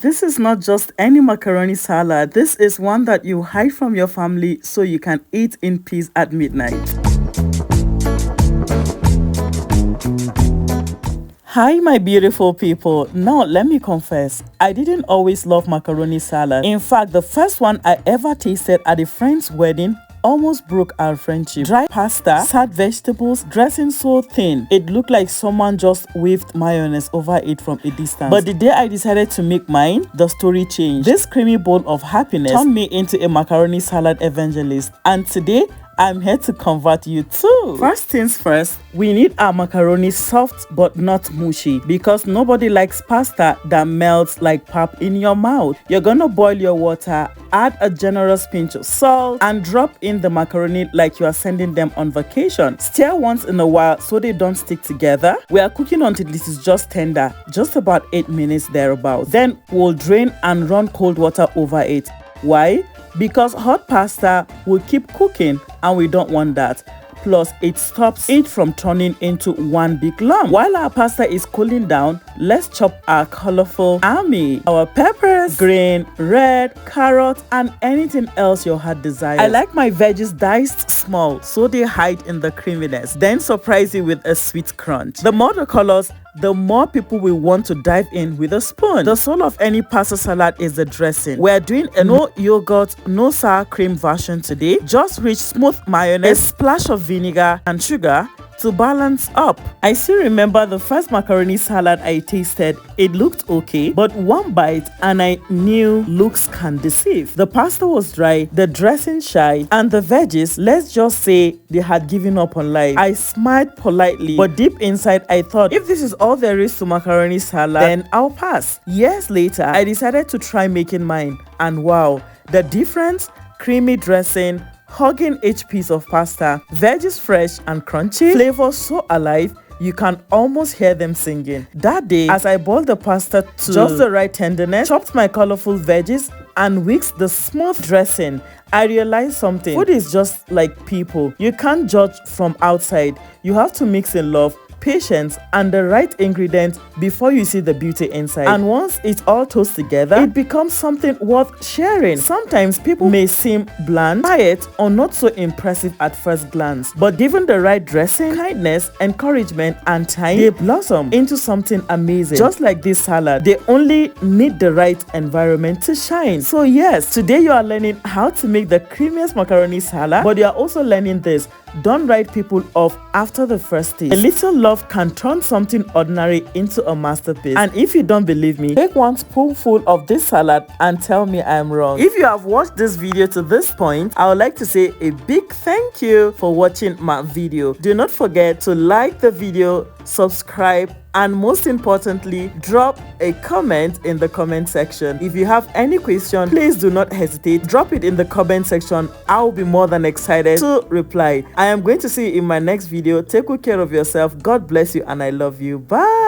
This is not just any macaroni salad. This is one that you hide from your family so you can eat in peace at midnight. Hi my beautiful people. Now let me confess, I didn't always love macaroni salad. In fact, the first one I ever tasted at a friend's wedding almost broke our friendship. Dry pasta, sad vegetables, dressing so thin it looked like someone just waved mayonnaise over it from a distance. But the day I decided to make mine, the story changed. This creamy bowl of happiness turned me into a macaroni salad evangelist, and today I'm here to convert you too. First things first, we need our macaroni soft but not mushy, because nobody likes pasta that melts like pap in your mouth. You're gonna boil your water, add a generous pinch of salt, and drop in the macaroni like you are sending them on vacation. Stir once in a while so they don't stick together. We are cooking until this is just tender, just about 8 minutes thereabouts. Then we'll drain and run cold water over it. Why? Because hot pasta will keep cooking and we don't want that. Plus, it stops it from turning into one big lump. While our pasta is cooling down, let's chop our colorful army. Our peppers, green, red, carrot, and anything else your heart desires. I like my veggies diced small so they hide in the creaminess. Then surprise you with a sweet crunch. The more the colors, the more people will want to dive in with a spoon. The soul of any pasta salad is the dressing. We're doing a no yogurt, no sour cream version today. Just rich smooth mayonnaise, a splash of vinegar and sugar to balance up. I still remember the first macaroni salad I tasted. It looked okay, but one bite and I knew looks can deceive. The pasta was dry, the dressing shy, and the veggies, let's just say they had given up on life. I smiled politely, but deep inside I thought, if this is all there is to macaroni salad, then I'll pass. Years later, I decided to try making mine, and wow, the difference: creamy dressing, hugging each piece of pasta, veggies fresh and crunchy, flavor so alive you can almost hear them singing. That day, as I boiled the pasta to just the right tenderness, chopped my colorful veggies, and whisked the smooth dressing, I realized something. Food is just like people. You can't judge from outside. You have to mix in love, patience, and the right ingredients before you see the beauty inside. And once it all toasts together, it becomes something worth sharing. Sometimes people may seem bland, quiet, or not so impressive at first glance, but given the right dressing, kindness, encouragement, and time, they blossom into something amazing. Just like this salad, they only need the right environment to shine. So yes, today you are learning how to make the creamiest macaroni salad, but you are also learning this: don't write people off after the first taste. A little love can turn something ordinary into a masterpiece. And if you don't believe me, take one spoonful of this salad and tell me I am wrong. If you have watched this video to this point, I would like to say a big thank you for watching my video. Do not forget to like the video, subscribe, and most importantly, drop a comment in the comment section. If you have any question, please do not hesitate. Drop it in the comment section. I will be more than excited to reply. I am going to see you in my next video. Take good care of yourself. God bless you and I love you. Bye.